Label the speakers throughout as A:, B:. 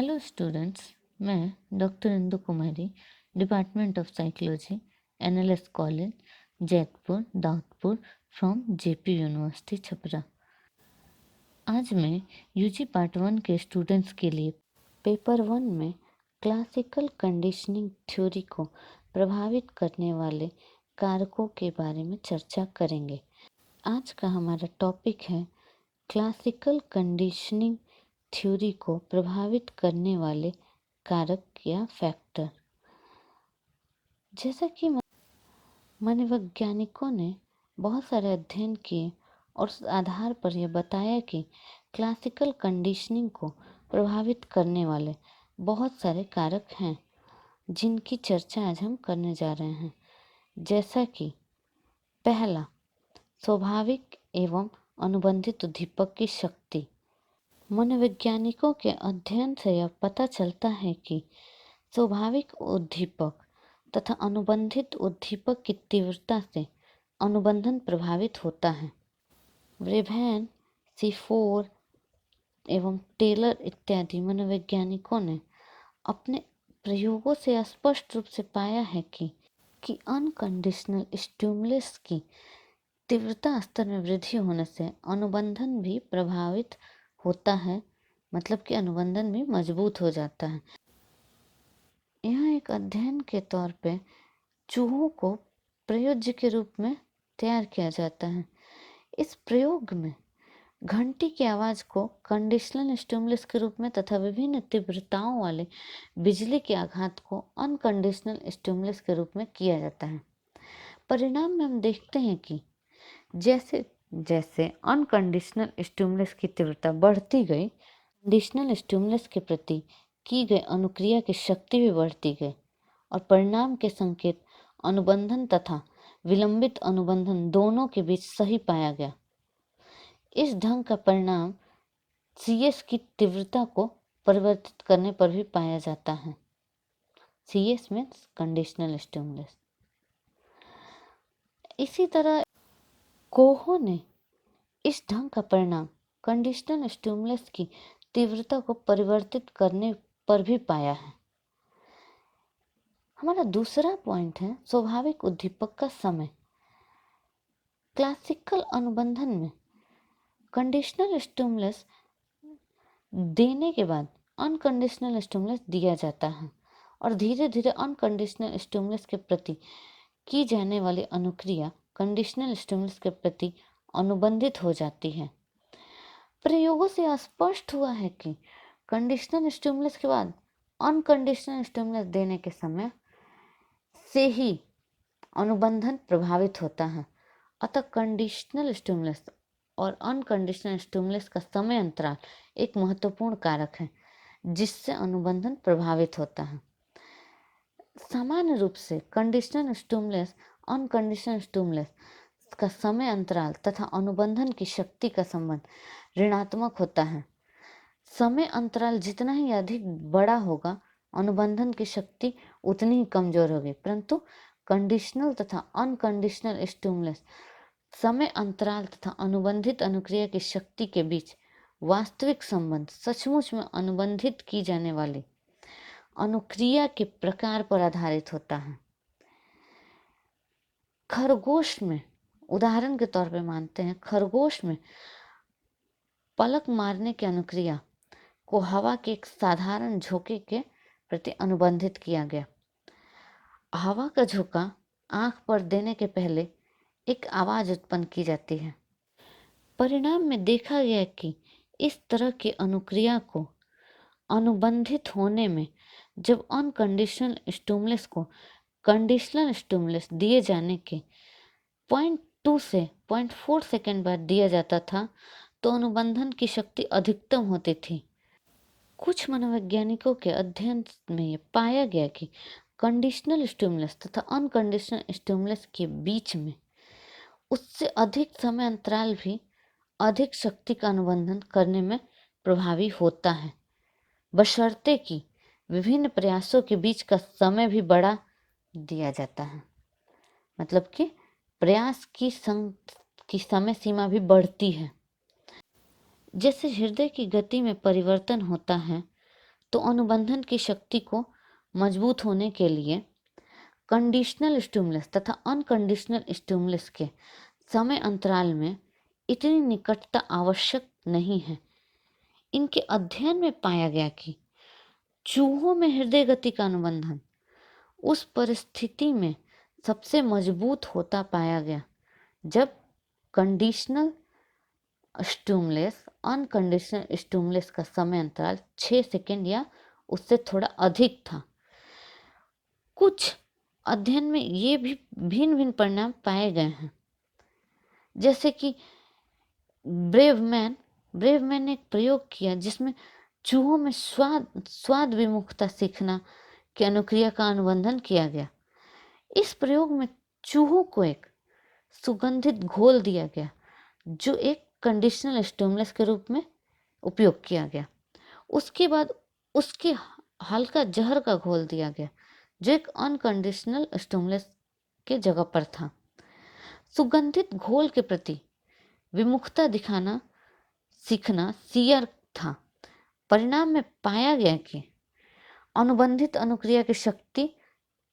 A: Hello students, मैं doctor Indu Kumari, department of psychology, NLS college, Jaitpur, Daudpur from JP university Chhapra. आज मैं UG part 1 के students के लिए पेपर 1 में क्लासिकल कंडीशनिंग थ्योरी को प्रभावित करने वाले कारकों के बारे में चर्चा करेंगे। आज का हमारा टॉपिक है क्लासिकल कंडीशनिंग थ्योरी को प्रभावित करने वाले कारक या फैक्टर। जैसा कि मनोवैज्ञानिकों ने बहुत सारे अध्ययन किए और उस आधार पर यह बताया कि क्लासिकल कंडीशनिंग को प्रभावित करने वाले बहुत सारे कारक हैं, जिनकी चर्चा आज हम करने जा रहे हैं। जैसा कि पहला, स्वाभाविक एवं अनुबंधित उद्दीपक की शक्ति। मनोवैज्ञानिकों के अध्ययन से यह पता चलता है कि स्वाभाविक उद्दीपक तथा अनुबंधित उद्दीपक की तीव्रता से अनुबंधन प्रभावित होता है। ब्रेभेन, सीफोर एवं टेलर इत्यादि मनोवैज्ञानिकों ने अपने प्रयोगों से स्पष्ट रूप से पाया है कि अनकंडीशनल स्टिमुलस की तीव्रता स्तर में वृद्धि होने से अनुबंधन भी प्रभावित होता है, मतलब कि अनुबंधन भी मजबूत हो जाता है। यह एक अध्ययन के तौर पे चूहों को प्रयोज्य के रूप में तैयार किया जाता है। इस प्रयोग में घंटी की आवाज़ को कंडीशनल स्टिमुलस के रूप में तथा विभिन्न तीव्रताओं वाले बिजली के आघात को अनकंडीशनल स्टिमुलस के रूप में किया जाता है। परिणाम में हम देखते हैं कि जैसे जैसे अनकंडीशनल स्टिमुलस की तीव्रता बढ़ती गई, कंडीशनल स्टिमुलस के प्रति की गई अनुक्रिया की शक्ति भी बढ़ती गई और परिणाम के संकेत अनुबंधन तथा विलंबित अनुबंधन दोनों के बीच सही पाया गया। इस ढंग का परिणाम CS की तीव्रता को परिवर्तित करने पर भी पाया जाता है। CS means conditional stimulus. इसी तरह कोहो ने इस ढंग का परिणाम कंडीशनल स्टिमुलस की तीव्रता को परिवर्तित करने पर भी पाया है। हमारा दूसरा पॉइंट है स्वाभाविक उद्दीपक का समय। क्लासिकल अनुबंधन में कंडीशनल स्टिमुलस देने के बाद अनकंडीशनल स्टिमुलस दिया जाता है और धीरे धीरे अनकंडीशनल स्टिमुलस के प्रति की जाने वाली अनुक्रिया कंडीशनल स्टिमुलस के प्रति अनुबंधित हो जाती है। प्रयोगों से स्पष्ट हुआ है कि कंडीशनल स्टिमुलस के बाद अनकंडीशनल स्टिमुलस देने के समय से ही अनुबंधन प्रभावित होता है। अतः कंडीशनल स्टिमुलस और अनकंडीशनल स्टिमुलस का समय अंतराल एक महत्वपूर्ण कारक है जिससे अनुबंधन प्रभावित होता है। सामान्य रूप से कंडीशनल स्टिमुलस अनकंडीशनल स्टिमुलस का समय अंतराल तथा अनुबंधन की शक्ति का संबंध ऋणात्मक होता है। समय अंतराल जितना ही अधिक बड़ा होगा, अनुबंधन की शक्ति उतनी ही कमजोर होगी। परंतु कंडीशनल तथा अनकंडीशनल स्टिमुलस समय अंतराल तथा अनुबंधित अनुक्रिया की शक्ति के बीच वास्तविक संबंध सचमुच में अनुबंधित की जाने वाली अनुक्रिया के प्रकार पर आधारित होता है। खरगोश में, उदाहरण के तौर पे मानते हैं, खरगोश में पलक मारने की अनुक्रिया को हवा के एक साधारण झोंके के प्रति अनुबंधित किया गया। हवा का झोंका आंख पर देने के पहले एक आवाज उत्पन्न की जाती है। परिणाम में देखा गया कि इस तरह की अनुक्रिया को अनुबंधित होने में जब अनकंडीशनल स्टिमुलस को कंडीशनल स्टिमुलस दिए जाने के 0.2 से 0.4 सेकेंड बाद दिया जाता था तो अनुबंधन की शक्ति अधिकतम होती थी। कुछ मनोवैज्ञानिकों के अध्ययन में यह पाया गया कि कंडीशनल स्टिमुलस तथा अनकंडीशनल स्टिमुलस के बीच में उससे अधिक समय अंतराल भी अधिक शक्ति का अनुबंधन करने में प्रभावी होता है, बशर्ते कि विभिन्न प्रयासों के बीच का समय भी बढ़ा दिया जाता है। मतलब कि प्रयास की समय सीमा भी बढ़ती है। जैसे हृदय की गति में परिवर्तन होता है तो अनुबंधन की शक्ति को मजबूत होने के लिए कंडीशनल स्टिमुलस तथा अनकंडीशनल स्टिमुलस के समय अंतराल में इतनी निकटता आवश्यक नहीं है। इनके अध्ययन में पाया गया कि चूहों में हृदय गति का अनुबंधन उस परिस्थिति में सबसे मजबूत होता पाया गया जब कंडीशनल स्टिमुलस अनकंडीशनल स्टिमुलस का समय अंतराल 6 सेकेंड या उससे थोड़ा अधिक था। कुछ अध्ययन में ये भी भिन्न भिन्न परिणाम पाए गए हैं, जैसे कि ब्रेवमैन ने एक प्रयोग किया जिसमें चूहों में स्वाद विमुखता सीखना की अनुक्रिया का अनुबंधन किया गया। इस प्रयोग में चूहों को एक सुगंधित घोल दिया गया जो एक कंडीशनल स्टिमुलस के रूप में उपयोग किया गया। उसके बाद उसके हल्का जहर का घोल दिया गया जो एक अनकंडीशनल स्टिमुलस के जगह पर था। सुगंधित घोल के प्रति विमुखता दिखाना सीखना सीयर था। परिणाम में पाया गया कि अनुबंधित अनुक्रिया की शक्ति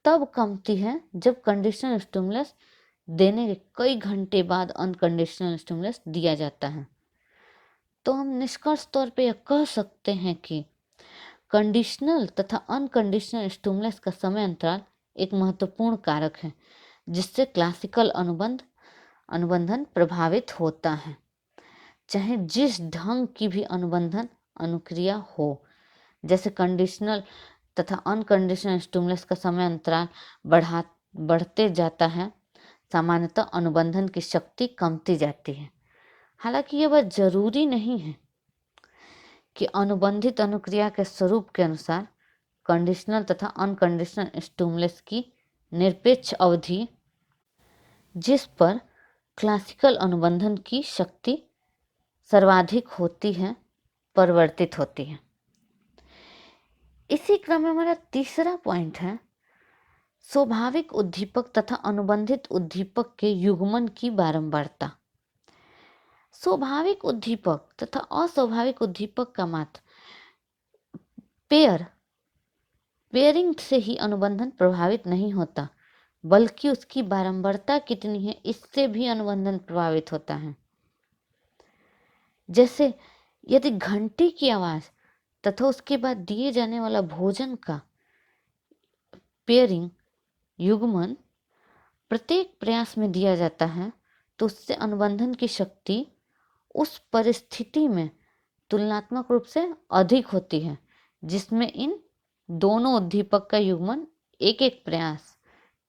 A: तब कमती है जब कंडीशनल स्टिमुलस देने के कई घंटे बाद अनकंडीशनल स्टिमुलस दिया जाता है। तो हम निष्कर्ष तौर पे यह कह सकते हैं कि कंडीशनल तथा अनकंडीशनल स्टिमुलस का समय अंतराल एक महत्वपूर्ण कारक है जिससे क्लासिकल अनुबंधन प्रभावित होता है, चाहे जिस ढंग की भी अनुबंधन अनुक्रिया हो। जैसे कंडीशनल तथा अनकंडीशनल स्टिमुलस का समय अंतराल बढ़ते जाता है, सामान्यतः अनुबंधन की शक्ति कमती जाती है। हालांकि यह बात जरूरी नहीं है कि अनुबंधित अनुक्रिया के स्वरूप के अनुसार कंडीशनल तथा अनकंडीशनल स्टिमुलस की निरपेक्ष अवधि जिस पर क्लासिकल अनुबंधन की शक्ति सर्वाधिक होती है परिवर्तित होती है। इसी क्रम में हमारा तीसरा पॉइंट है स्वाभाविक उद्दीपक तथा अनुबंधित उद्दीपक के युग्मन की बारंबारता। स्वाभाविक उद्दीपक तथा अस्वाभाविक उद्दीपक का मात्र पेयरिंग से ही अनुबंधन प्रभावित नहीं होता, बल्कि उसकी बारंबारता कितनी है इससे भी अनुबंधन प्रभावित होता है। जैसे यदि घंटी की आवाज तथा उसके बाद दिए जाने वाला भोजन का पेयरिंग युग्मन प्रत्येक प्रयास में दिया जाता है तो उससे अनुबंधन की शक्ति उस परिस्थिति में तुलनात्मक रूप से अधिक होती है जिसमें इन दोनों उद्दीपक का युग्मन एक एक प्रयास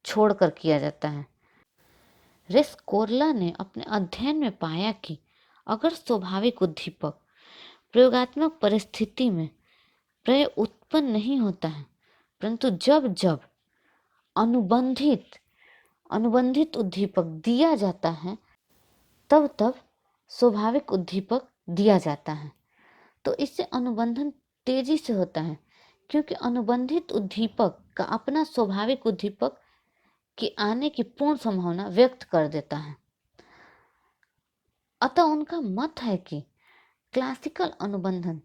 A: छोड़कर किया जाता है। रेस्कोर्ला ने अपने अध्ययन में पाया कि अगर स्वाभाविक उद्दीपक प्रयोगात्मक परिस्थिति में प्रय उत्पन्न नहीं होता है, परंतु जब जब अनुबंधित उद्दीपक दिया जाता है तब तब स्वाभाविक उद्दीपक दिया जाता है, तो इससे अनुबंधन तेजी से होता है क्योंकि अनुबंधित उद्दीपक का अपना स्वाभाविक उद्दीपक के आने की पूर्ण संभावना व्यक्त कर देता है। अतः उनका मत है कि क्लासिकल अनुबंधन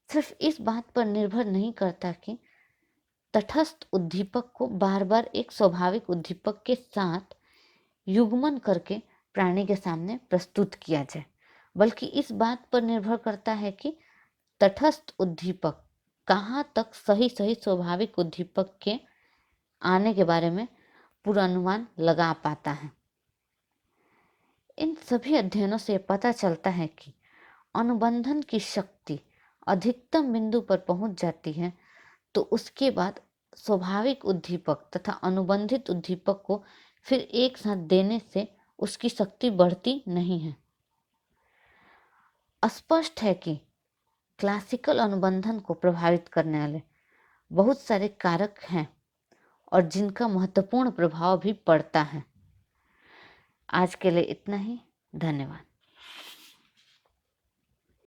A: सिर्फ इस बात पर निर्भर नहीं करता कि तटस्थ उद्दीपक को बार बार एक स्वाभाविक उद्दीपक के साथ युग्मन करके प्राणी के सामने प्रस्तुत किया जाए, बल्कि इस बात पर निर्भर करता है कि तटस्थ उद्दीपक कहाँ तक सही स्वाभाविक उद्दीपक के आने के बारे में पूर्वानुमान लगा पाता है। इन सभी अध्ययनों से पता चलता है कि अनुबंधन की शक्ति अधिकतम बिंदु पर पहुंच जाती है तो उसके बाद स्वाभाविक उद्दीपक तथा अनुबंधित उद्दीपक को फिर एक साथ देने से उसकी शक्ति बढ़ती नहीं है। स्पष्ट है कि क्लासिकल अनुबंधन को प्रभावित करने वाले बहुत सारे कारक हैं और जिनका महत्वपूर्ण प्रभाव भी पड़ता है। आज के लिए इतना ही। धन्यवाद।